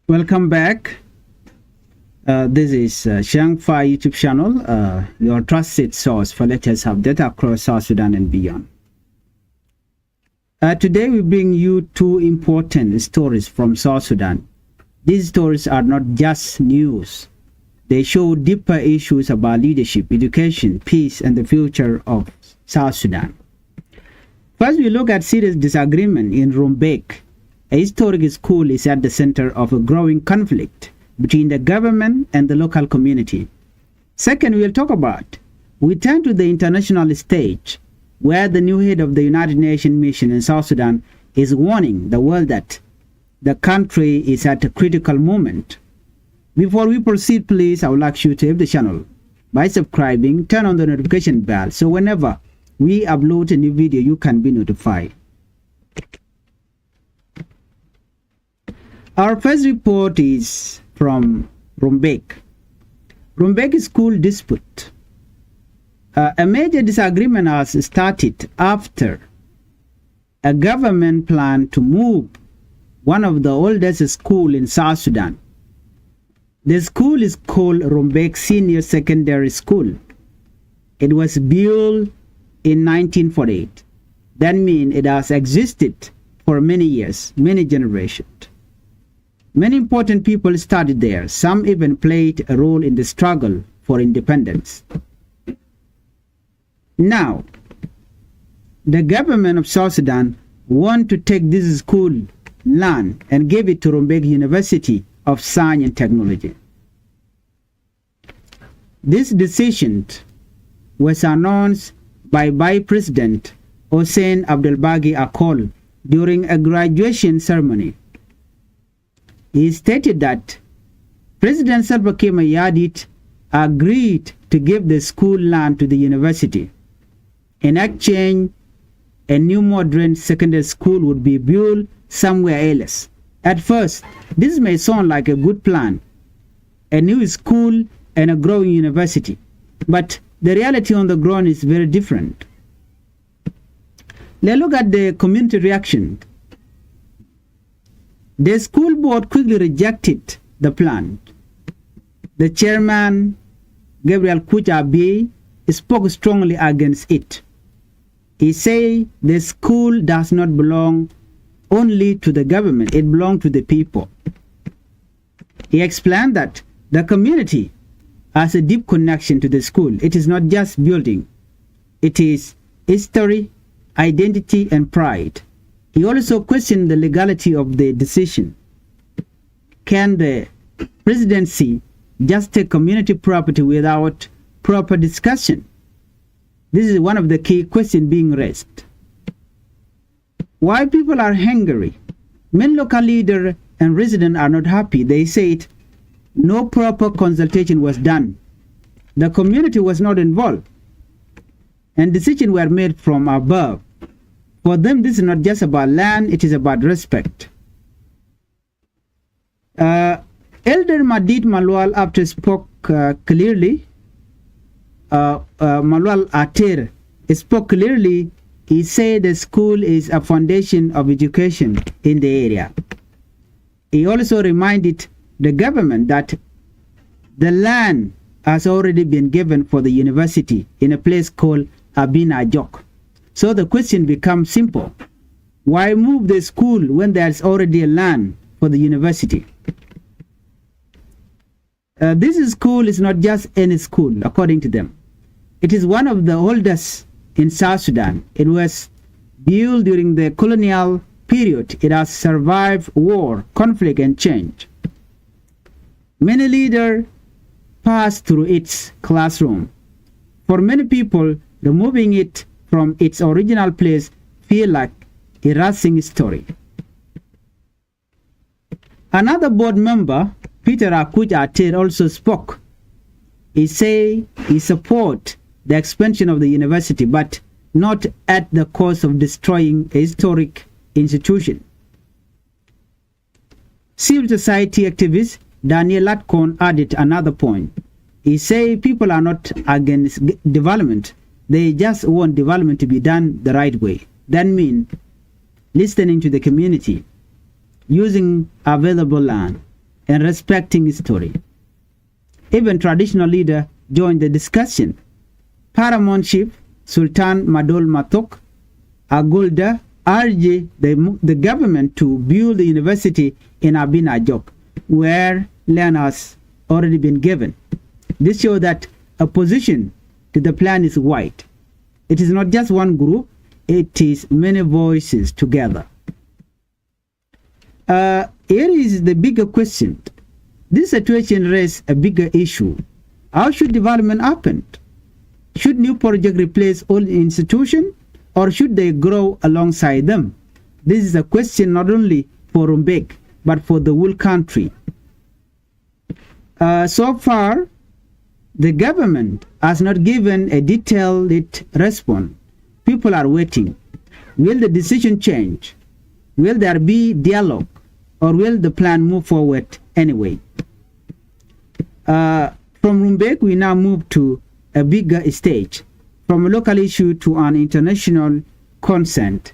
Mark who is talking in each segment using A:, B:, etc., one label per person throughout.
A: Welcome back. This is Changfied YouTube channel, your trusted source for latest updates across South Sudan and beyond. Today we bring you two important stories from South Sudan. These stories are not just news. They show deeper issues about leadership, education, peace, and the future of South Sudan. First, we look at serious disagreement in Rumbek. A historic school is at the center of a growing conflict between the government and the local community. Second, we'll talk about, we turn to the international stage, where the new head of the United Nations mission in South Sudan is warning the world that the country is at a critical moment. Before we proceed, please, I would like you to help the channel by subscribing, turn on the notification bell, so whenever we upload a new video, you can be notified. Our first report is from Rumbek. Rumbek school dispute. A major disagreement has started after a government plan to move one of the oldest schools in South Sudan. The school is called Rumbek Senior Secondary School. It was built in 1948. That means it has existed for many years, many generations. Many important people studied there. Some even played a role in the struggle for independence. Now, the government of South Sudan want to take this school land and give it to Rumbek University of Science and Technology. This decision was announced by Vice President Hossein Abdelbagi Akol during a graduation ceremony. He stated that President Salva Kiir Mayardit agreed to give the school land to the university. In exchange, a new modern secondary school would be built somewhere else. At first, this may sound like a good plan, a new school and a growing university, but the reality on the ground is very different. Let's look at the community reaction. The school board quickly rejected the plan. The chairman, Gabriel Kuchabi, spoke strongly against it. He said the school does not belong only to the government, it belongs to the people. He explained that the community has a deep connection to the school. It is not just building, it is history, identity, and pride. He also questioned the legality of the decision. Can the presidency just take community property without proper discussion? This is one of the key questions being raised. Why people are angry? Many local leaders and residents are not happy. They said no proper consultation was done. The community was not involved, and decisions were made from above. For them, this is not just about land, it is about respect. Elder Madid Malwal, after spoke clearly, Malwal Ater spoke clearly. He said the school is a foundation of education in the area. He also reminded the government that the land has already been given for the university in a place called Abina Jok. So the question becomes simple. Why move the school when there's already a land for the university? This school is not just any school, according to them. It is one of the oldest in South Sudan. It was built during the colonial period. It has survived war, conflict, and change. Many leaders passed through its classroom. For many people, removing it from its original place feel like a racing story. Another board member, Peter Akuj Ater, also spoke. He said he supports the expansion of the university, but not at the cost of destroying a historic institution. Civil society activist Daniel Latkon added another point. He said people are not against development. They just want development to be done the right way. That means listening to the community, using available land, and respecting history. Even traditional leaders joined the discussion. Paramount Chief Sultan Madol Matok Agulda urged the government to build the university in Abinajok, where land has already been given. This shows that opposition to the plan is wide. It is not just one group, it is many voices together. Here is the bigger question. This situation raises a bigger issue. How should development happen? Should new projects replace old institutions, or should they grow alongside them? This is a question not only for Rumbek, but for the whole country. So far, the government has not given a detailed response. People are waiting. Will the decision change? Will there be dialogue? Or will the plan move forward anyway? From Rumbek, we now move to a bigger stage, from a local issue to an international consent.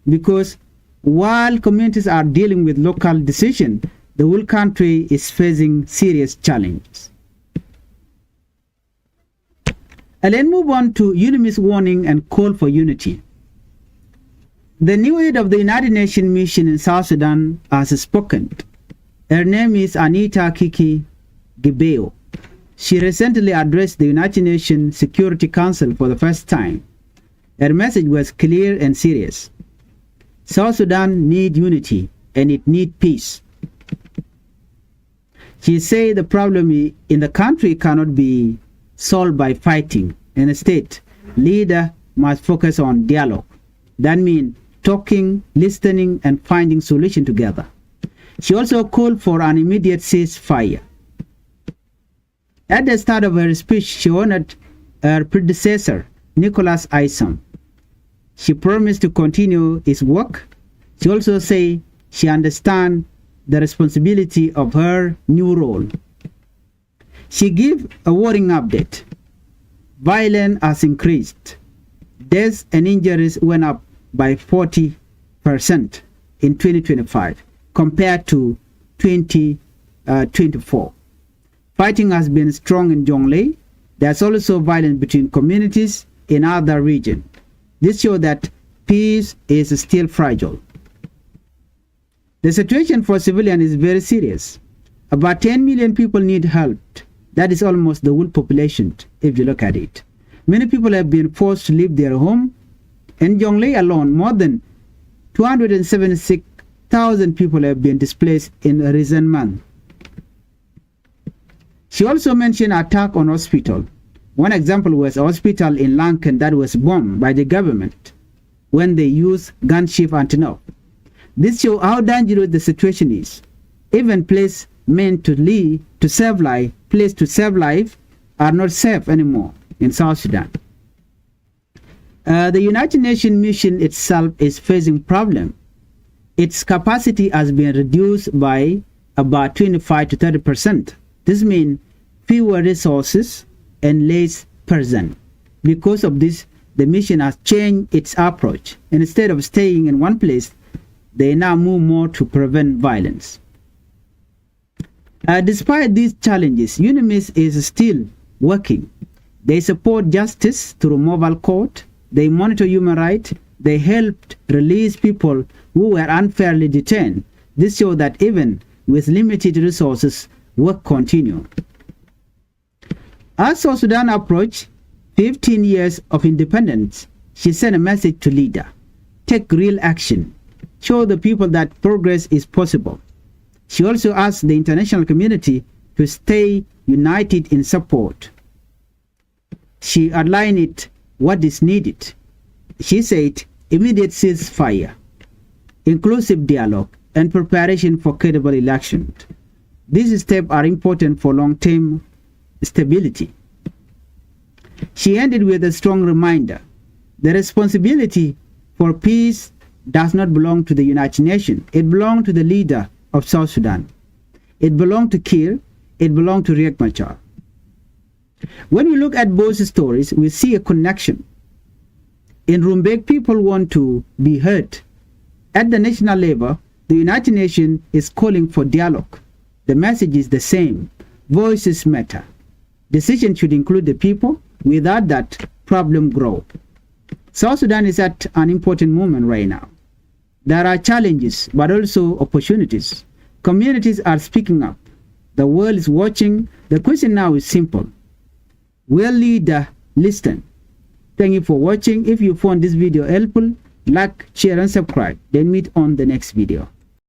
A: Because while communities are dealing with local decisions, the whole country is facing serious challenges. And then move on to UNMISS warning and call for unity. The new head of the United Nations mission in South Sudan has spoken. Her name is Anita Kiki Gibeo. She recently addressed the United Nations Security Council for the first time. Her message was clear and serious. South Sudan needs unity and it needs peace. She said the problem in the country cannot be solved by fighting. Instead, leaders must focus on dialogue. That means talking, listening, and finding solutions together. She also called for an immediate ceasefire. At the start of her speech, she honored her predecessor, Nicholas Isom. She promised to continue his work. She also said she understands the responsibility of her new role. She gave a worrying update. Violence has increased. Deaths and injuries went up by 40% in 2025 compared to 2024. Fighting has been strong in Jonglei. There's also violence between communities in other regions. This shows that peace is still fragile. The situation for civilians is very serious. About 10 million people need help. That is almost the whole population if you look at it. Many people have been forced to leave their home. In Jonglei alone, more than 276,000 people have been displaced in a recent month. She also mentioned attack on hospital. One example was a hospital in Lankan that was bombed by the government when they used gunship antenna. This shows how dangerous the situation is. Even places meant to save life, are not safe anymore in South Sudan. The United Nations mission itself is facing problems. Its capacity has been reduced by about 25 to 30%. This means fewer resources and less person. Because of this, the mission has changed its approach. Instead of staying in one place, they now move more to prevent violence. Despite these challenges, UNMISS is still working. They support justice through mobile court. They monitor human rights. They helped release people who were unfairly detained. This shows that even with limited resources, work continues. As South Sudan approached 15 years of independence, she sent a message to leaders. Take real action. Show the people that progress is possible. She also asked the international community to stay united in support. She outlined what is needed. She said immediate ceasefire, inclusive dialogue, and preparation for credible elections. These steps are important for long-term stability. She ended with a strong reminder. The responsibility for peace does not belong to the United Nations. It belongs to the leader of South Sudan. It belongs to Kir. It belongs to Riek Machar. When we look at both stories, we see a connection. In Rumbek, people want to be heard. At the national level, the United Nations is calling for dialogue. The message is the same. Voices matter. Decision should include the people. Without that, problem grow. South Sudan is at an important moment right now. There are challenges, but also opportunities. Communities are speaking up. The world is watching. The question now is simple. Will leader listen? Thank you for watching. If you found this video helpful, like, share, and subscribe. Then meet on the next video.